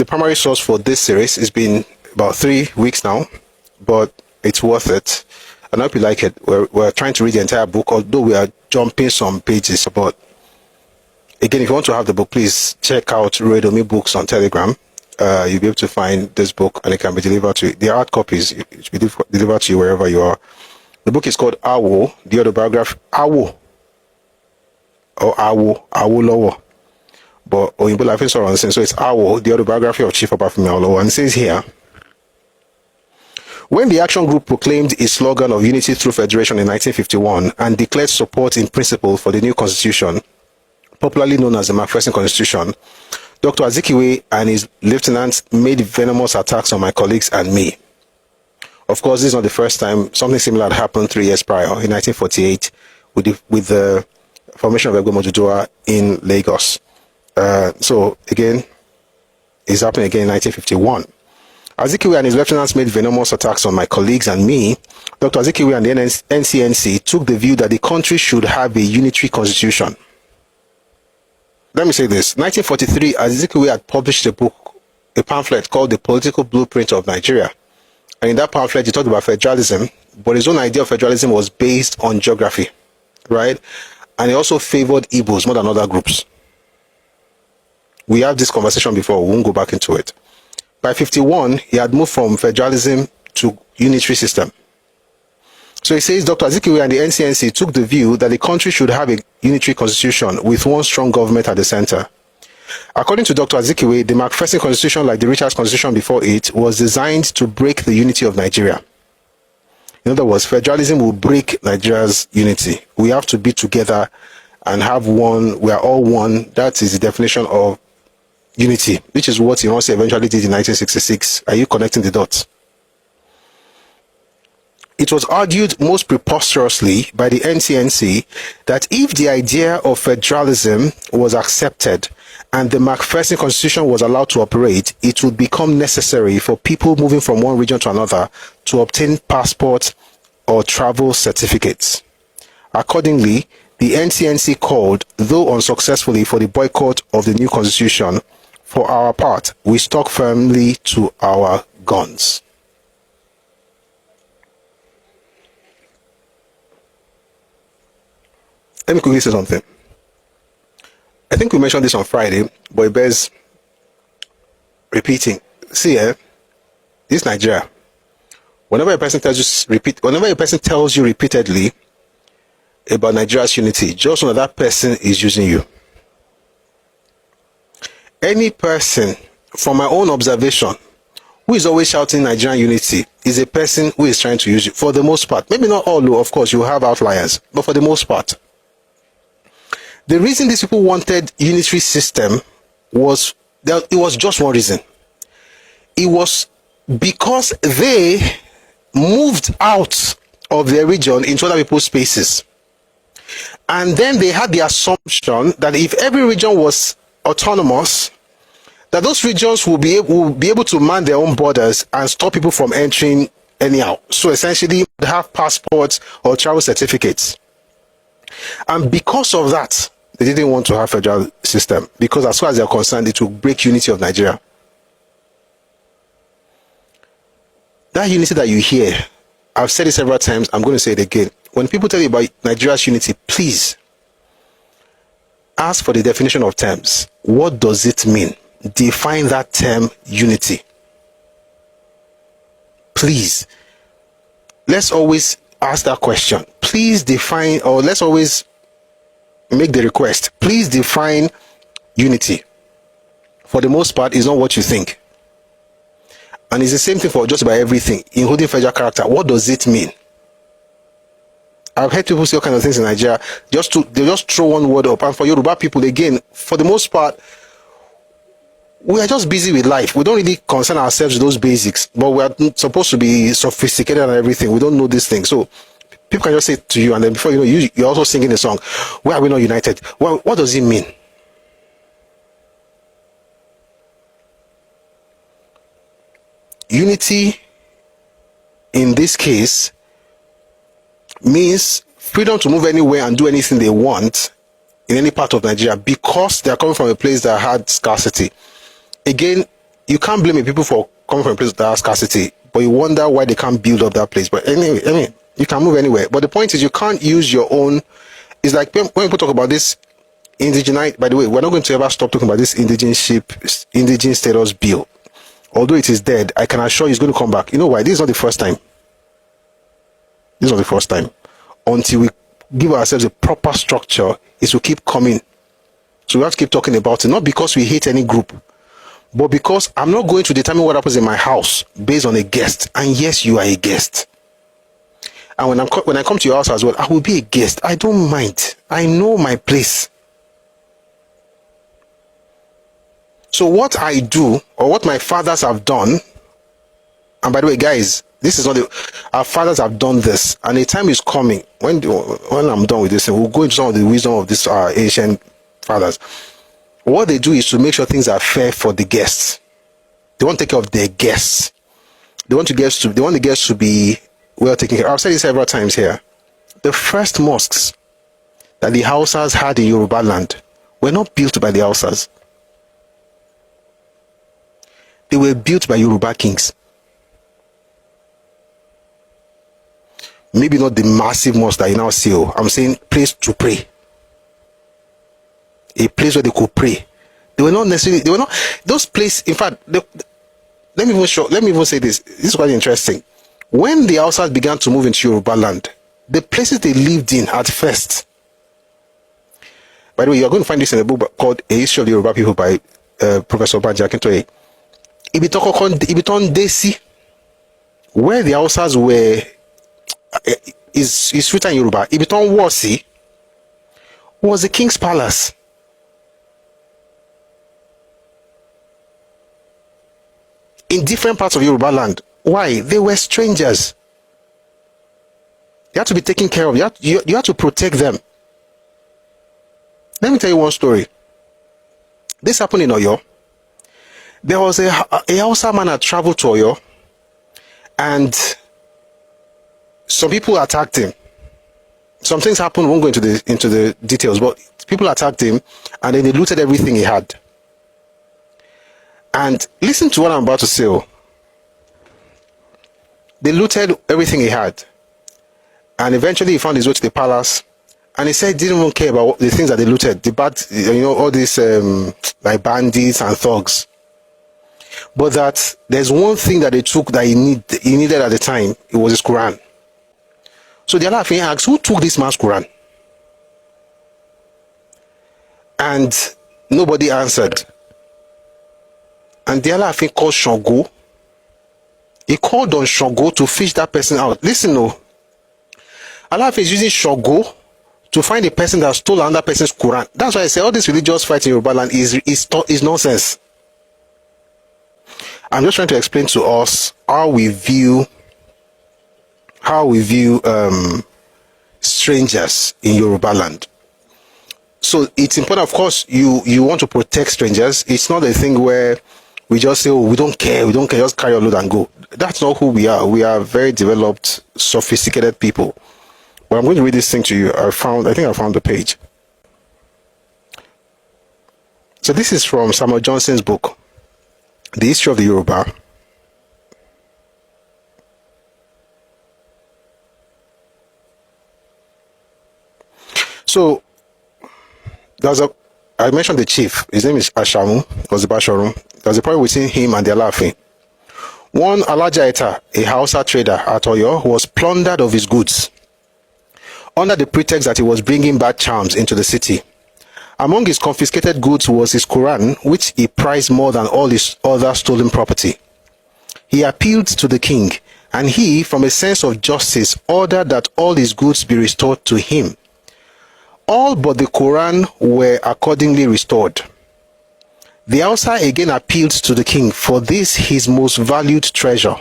primary source for this series. It's been about 3 weeks now, but it's worth it. I hope you like it. We're trying to read the entire book, although we are jumping some pages. But again, if you want to have the book, please check out Redomi Books on Telegram. You'll be able to find this book, and it can be delivered to you. The hard copies, it should be delivered to you wherever you are. The book is called Awo, the autobiography. Awo. Or Awolowo. But Oyinbo Alaafin sọ̀rọ̀ nsìn, so it's Awo, the autobiography of Chief Obafemi Awolowo. And it says here, when the Action Group proclaimed its slogan of unity through federation in 1951 and declared support in principle for the new constitution, popularly known as the Macpherson Constitution, Dr. Azikiwe and his lieutenants made venomous attacks on my colleagues and me. Of course, this is not the first time. Something similar had happened 3 years prior, in 1948, with the formation of Egbe Mojudoa in Lagos. So again, it's happening again in 1951. Azikiwe and his lieutenants made venomous attacks on my colleagues and me. Dr. Azikiwe and the NCNC took the view that the country should have a unitary constitution. Let me say this. 1943, Azikiwe had published a pamphlet called The Political Blueprint of Nigeria. And in that pamphlet, he talked about federalism, but his own idea of federalism was based on geography, right? And he also favored Igbos more than other groups. We had this conversation before, we won't go back into it. By 51, he had moved from federalism to unitary system. So he says Dr. Azikiwe and the NCNC took the view that the country should have a unitary constitution with one strong government at the center. According to Dr. Azikiwe, the Macpherson Constitution, like the Richards Constitution before it, was designed to break the unity of Nigeria. In other words, federalism will break Nigeria's unity. We have to be together and have one, we are all one. That is the definition of unity, which is what Iransi eventually did in 1966. Are you connecting the dots? It was argued most preposterously by the NCNC that if the idea of federalism was accepted and the Macpherson Constitution was allowed to operate, it would become necessary for people moving from one region to another to obtain passports or travel certificates. Accordingly, the NCNC called, though unsuccessfully, for the boycott of the new constitution. For our part, we stuck firmly to our guns. Let me quickly say something. I think we mentioned this on Friday, but it bears repeating. See, this is Nigeria. Whenever a person tells you repeatedly about Nigeria's unity, just know that person is using you. Any person, from my own observation, who is always shouting Nigerian unity is a person who is trying to use you, for the most part. Maybe not all, of course, you have outliers, but for the most part. The reason these people wanted unitary system was that it was just one reason. It was because they moved out of their region into other people's spaces. And then they had the assumption that if every region was autonomous, that those regions will be able to man their own borders and stop people from entering anyhow. So essentially, they have passports or travel certificates. And because of that, they didn't want to have a federal system, because as far as they're concerned, it will break unity of Nigeria. That unity that you hear, I've said it several times, I'm going to say it again. When people tell you about Nigeria's unity, please ask for the definition of terms. What does it mean? Define that term, unity. Please. Let's always ask that question. Please define, or let's always make the request. Please define unity. For the most part, it's not what you think. And it's the same thing for just about everything, including federal character. What does it mean? I've heard people say all kinds of things in Nigeria. They just throw one word up. And for Yoruba people, again, for the most part, we are just busy with life. We don't really concern ourselves with those basics. But we are supposed to be sophisticated and everything. We don't know these things. So people can just say to you, and then before you know, you're also singing a song. Why are we not united? Well, what does it mean? Unity, in this case, means freedom to move anywhere and do anything they want in any part of Nigeria, because they are coming from a place that had scarcity. Again, you can't blame people for coming from a place that has scarcity, but you wonder why they can't build up that place. But anyway, I mean, you can move anywhere. But the point is, you can't use your own. It's like when people talk about this indigenite. By the way, we're not going to ever stop talking about this indigenous status bill. Although it is dead, I can assure you it's going to come back. You know why? This is not the first time. This is not the first time. Until we give ourselves a proper structure, it will keep coming. So we have to keep talking about it, not because we hate any group, but because I'm not going to determine what happens in my house based on a guest. And yes, you are a guest. And when I come to your house as well, I will be a guest. I don't mind. I know my place. So what I do, or what my fathers have done, and by the way, guys, this is not our fathers have done this, and a time is coming when I'm done with this, and we'll go into some of the wisdom of these ancient fathers. What they do is to make sure things are fair for the guests. They want to take care of their guests. They want the guests to be well taken care of. I've said this several times here. The first mosques that the Hausas had in Yoruba land were not built by the Hausas. They were built by Yoruba kings. Maybe not the massive mosque that you now see. I'm saying place to pray. A place where they could pray. They were not those places. In fact, let me even say this. This is quite interesting. When the Hausas began to move into Yoruba land, the places they lived in at first. By the way, you're going to find this in a book called A History of the Yoruba People by Professor Banji Akintoye. Ibiton Desi, where the Hausas were, is written in Yoruba. Ibiton Wasi was the king's palace. In different parts of Yoruba land. Why? They were strangers. You have to be taken care of. You have to protect them. Let me tell you one story. This happened in Oyo. There was a Hausa man that traveled to Oyo, and some people attacked him. Some things happened. We won't go into the details, but people attacked him, and then they looted everything he had. And listen to what I'm about to say. They looted everything he had, and eventually he found his way to the palace. And he said he didn't even care about the things that they looted, the bad, all these like bandits and thugs. But that there's one thing that they took that he needed at the time. It was his Qur'an. So the Alaafin asked, who took this man's Qur'an? And nobody answered. And the Alaafin called Sango. He called on Sango to fish that person out. Listen, no. Alaafin is using Sango to find a person that stole another person's Quran. That's why I say all this religious fight in Yoruba land is nonsense. I'm just trying to explain to us how we view strangers in Yoruba land. So it's important, of course, you want to protect strangers. It's not a thing where we just say, oh, we don't care, just carry your load and go. That's not who we are. We are very developed, sophisticated people. But I'm going to read this thing to you. I think I found the page. So this is from Samuel Johnson's book, The History of the Yoruba. So I mentioned the chief. His name is Ashamu. It was the Basharum. There was a problem between him and the Alaafin. One Alajaita, a Hausa trader at Oyo, was plundered of his goods under the pretext that he was bringing bad charms into the city. Among his confiscated goods was his Quran, which he prized more than all his other stolen property. He appealed to the king, and he, from a sense of justice, ordered that all his goods be restored to him. All but the Quran were accordingly restored. The Hausa again appealed to the king for this his most valued treasure.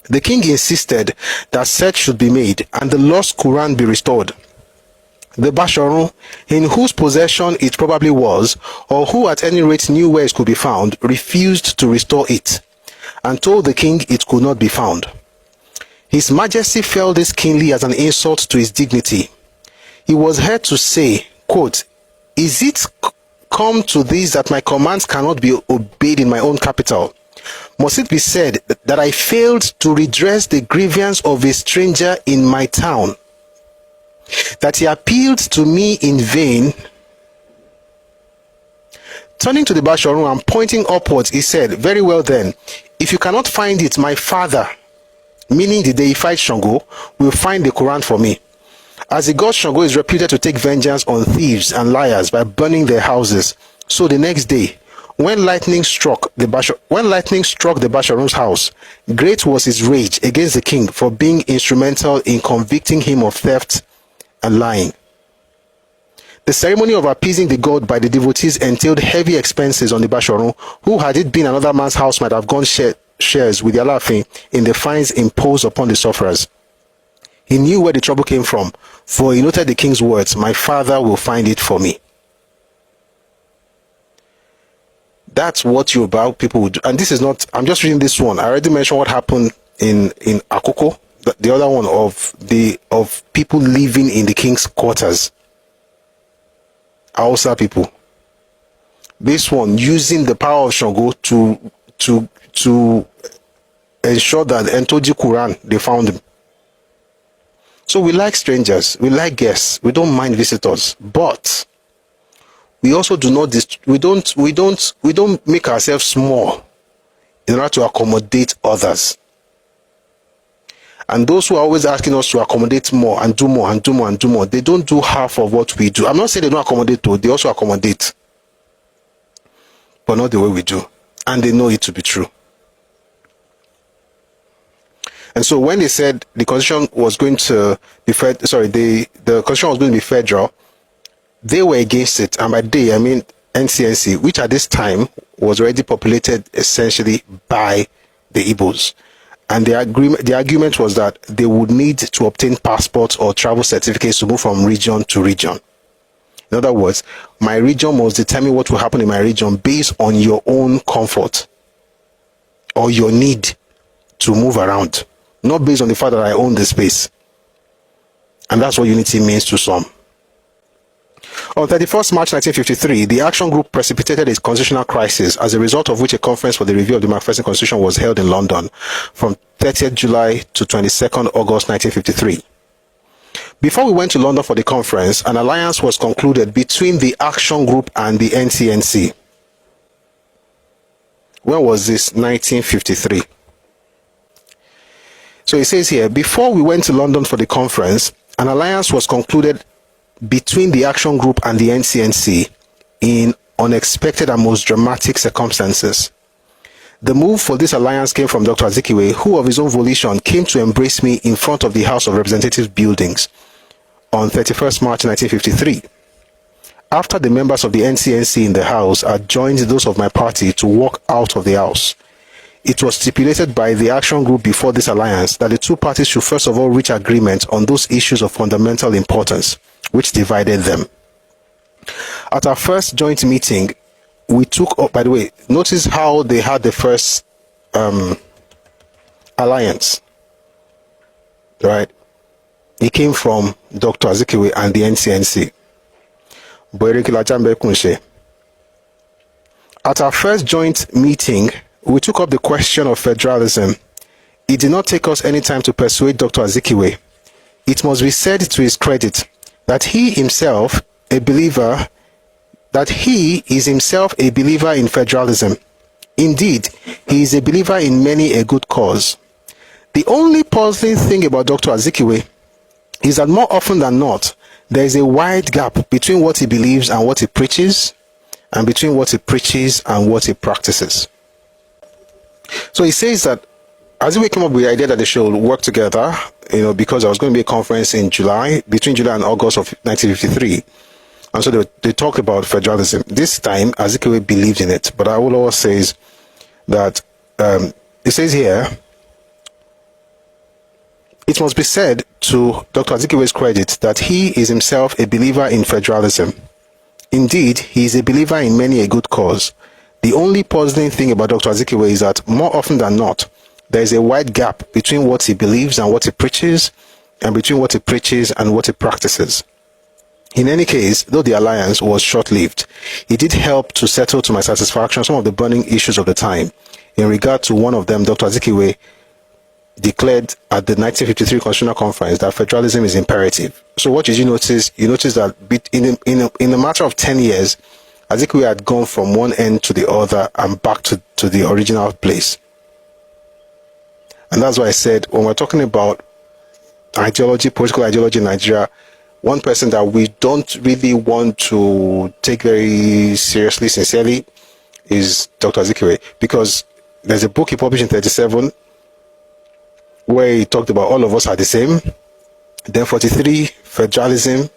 The king insisted that search should be made and the lost Quran be restored. The Basharu, in whose possession it probably was, or who at any rate knew where it could be found, refused to restore it, and told the king it could not be found. His Majesty felt this keenly as an insult to his dignity. He was heard to say, quote, "Is it come to this that my commands cannot be obeyed in my own capital? Must it be said that I failed to redress the grievance of a stranger in my town, that he appealed to me in vain? Turning to the Basharun and pointing upwards, he said, very well then, if you cannot find it, my father, meaning the deified Sango, will find the Qur'an for me. As the god Sango is reputed to take vengeance on thieves and liars by burning their houses, so the next day, when lightning struck the Basharun's house, great was his rage against the king for being instrumental in convicting him of theft and lying. The ceremony of appeasing the god by the devotees entailed heavy expenses on the Basharun, who, had it been another man's house, might have gone shares with the Alaafin in the fines imposed upon the sufferers. He knew where the trouble came from, for he noted the king's words, my father will find it for me. That's what Yoruba people would do. And this is not, I'm just reading this one. I already mentioned what happened in Akoko, the other one of people living in the king's quarters. Hausa people. This one using the power of Sango to ensure that Entoji Qur'an, they found him. So we like strangers, we like guests, we don't mind visitors, but we also do not we don't make ourselves small in order to accommodate others. And those who are always asking us to accommodate more and do more and do more and do more, they don't do half of what we do. I'm not saying they don't accommodate, though. They also accommodate, but not the way we do. And they know it to be true. And so when they said the constitution was going to be the constitution was going to be federal, they were against it. And by they, I mean NCNC, which at this time was already populated essentially by the Igbos. And the argument was that they would need to obtain passports or travel certificates to move from region to region. In other words, my region must determine what will happen in my region based on your own comfort or your need to move around, not based on the fact that I own the space. And that's what unity means to some. On 31st March 1953, the Action Group precipitated a constitutional crisis, as a result of which a conference for the review of the Macpherson Constitution was held in London from 30th July to 22nd August 1953. Before we went to London for the conference, an alliance was concluded between the Action Group and the NCNC. When was this? 1953. So it says here, before we went to London for the conference, an alliance was concluded between the Action Group and the NCNC in unexpected and most dramatic circumstances. The move for this alliance came from Dr. Azikiwe, who of his own volition came to embrace me in front of the House of Representatives buildings on 31st March 1953. After the members of the NCNC in the House had joined those of my party to walk out of the House, it was stipulated by the Action Group before this alliance that the two parties should first of all reach agreement on those issues of fundamental importance which divided them. At our first joint meeting, we took up, by the way, notice how they had the first alliance, right? It came from Dr. Azikiwe and the NCNC. At our first joint meeting, we took up the question of federalism. It did not take us any time to persuade Dr. Azikiwe. It must be said to his credit that he is himself a believer in federalism. Indeed, he is a believer in many a good cause. The only puzzling thing about Dr. Azikiwe is that more often than not, there is a wide gap between what he believes and what he preaches, and between what he preaches and what he practices. So he says that Azikiwe came up with the idea that they should work together, because there was going to be a conference in between July and August of 1953. And so they talked about federalism. This time, Azikiwe believed in it. But Awolowo says that, it says here, it must be said to Dr. Azikiwe's credit that he is himself a believer in federalism. Indeed, he is a believer in many a good cause. The only puzzling thing about Dr. Azikiwe is that more often than not, there is a wide gap between what he believes and what he preaches, and between what he preaches and what he practices. In any case, though the alliance was short-lived, it did help to settle to my satisfaction some of the burning issues of the time. In regard to one of them, Dr. Azikiwe declared at the 1953 Constitutional Conference that federalism is imperative. So what did you notice? You noticed that in a matter of 10 years, Azikiwe had gone from one end to the other and back to the original place. And that's why I said, when we're talking about ideology, political ideology in Nigeria, one person that we don't really want to take very seriously, sincerely, is Dr. Azikiwe, because there's a book he published in 1937 where he talked about all of us are the same. Then 43, federalism.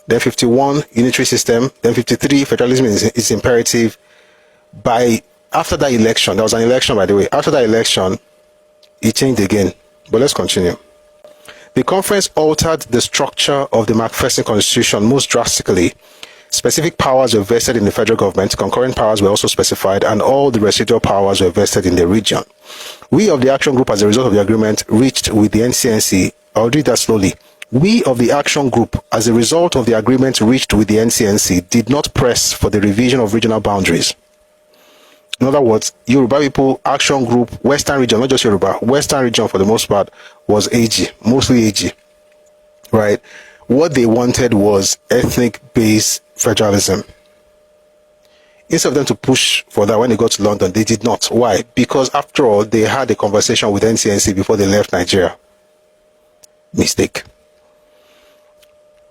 Then 51, unitary system. Then 53, federalism is imperative. After that election, there was an election, by the way. After that election, it changed again. But let's continue. The conference altered the structure of the Macpherson Constitution most drastically. Specific powers were vested in the federal government, concurrent powers were also specified, and all the residual powers were vested in the region. We of the Action Group, as a result of the agreement reached with the NCNC, I'll read that slowly. We of the Action Group, as a result of the agreement reached with the NCNC, did not press for the revision of regional boundaries. In other words, Yoruba people, Action Group, Western region, not just Yoruba, Western region for the most part was AG, mostly AG, right? What they wanted was ethnic-based federalism. Instead of them to push for that when they got to London, they did not. Why? Because after all, they had a conversation with NCNC before they left Nigeria. Mistake.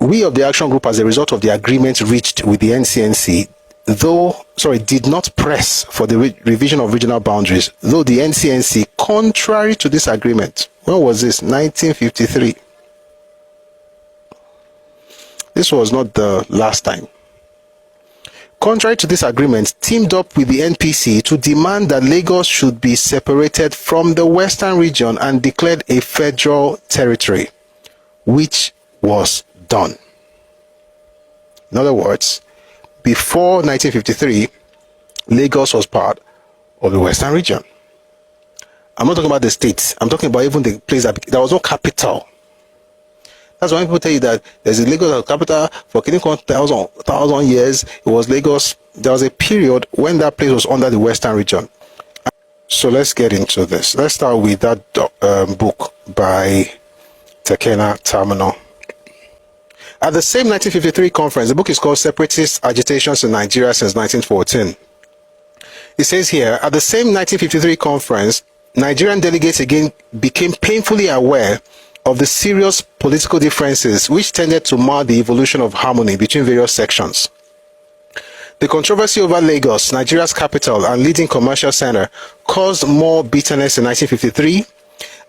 We of the Action Group, as a result of the agreement reached with the NCNC, did not press for the revision of regional boundaries, though the NCNC, contrary to this agreement, when was this? 1953. This was not the last time. Contrary to this agreement, teamed up with the NPC to demand that Lagos should be separated from the Western region and declared a federal territory, which was done. In other words, before 1953, Lagos was part of the Western region. I'm not talking about the states. I'm talking about even the place that there was no capital. That's why people tell you that there's a Lagos capital for 1,000 years. It was Lagos. There was a period when that place was under the Western region. So let's get into this. Let's start with that book by Tekena Tamino. At the same 1953 conference, the book is called Separatist Agitations in Nigeria Since 1914. It says here, at the same 1953 conference, Nigerian delegates again became painfully aware of the serious political differences which tended to mar the evolution of harmony between various sections. The controversy over Lagos, Nigeria's capital and leading commercial center, caused more bitterness in 1953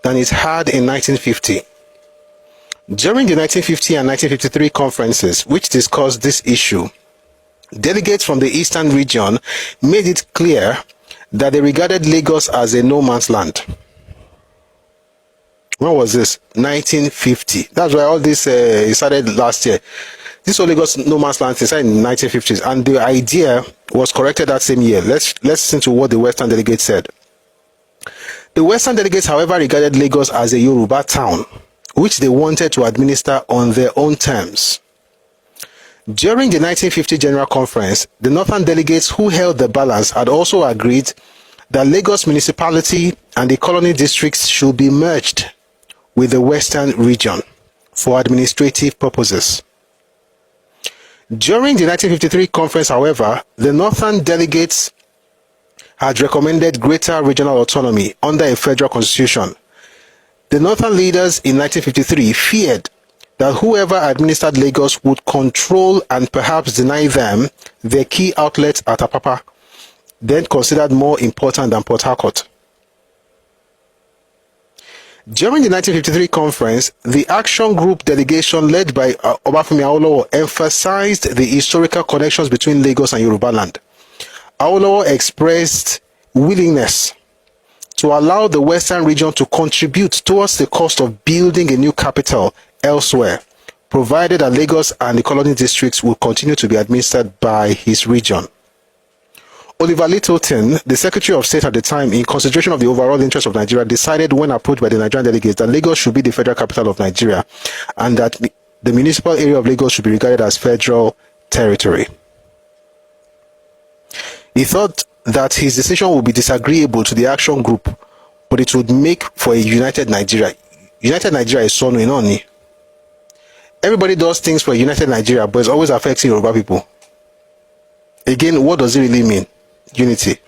than it had in 1950. During the 1950 and 1953 conferences, which discussed this issue, delegates from the Eastern region made it clear that they regarded Lagos as a no man's land. When was this? 1950. That's why all this started last year. This whole Lagos no man's land started in the 1950s, and the idea was corrected that same year. Let's listen to what the Western delegates said. The Western delegates, however, regarded Lagos as a Yoruba town, which they wanted to administer on their own terms. During the 1950 General Conference, the Northern delegates who held the balance had also agreed that Lagos municipality and the colony districts should be merged with the Western region for administrative purposes. During the 1953 conference, however, the Northern delegates had recommended greater regional autonomy under a federal constitution. The Northern leaders in 1953 feared that whoever administered Lagos would control and perhaps deny them their key outlets at Apapa, then considered more important than Port Harcourt. During the 1953 conference, the Action Group delegation led by Obafemi Awolowo emphasized the historical connections between Lagos and Yoruba land. Awolowo expressed willingness to allow the Western region to contribute towards the cost of building a new capital elsewhere, provided that Lagos and the colony districts will continue to be administered by his region. Oliver Littleton, the Secretary of State at the time, in consideration of the overall interest of Nigeria, decided when approached by the Nigerian delegates that Lagos should be the federal capital of Nigeria and that the municipal area of Lagos should be regarded as federal territory. He thought that his decision would be disagreeable to the action group, but it would make for a united Nigeria. United Nigeria is Sonu Inoni. Everybody does things for a united Nigeria, but it's always affecting Yoruba people. Again, what does it really mean? Unity.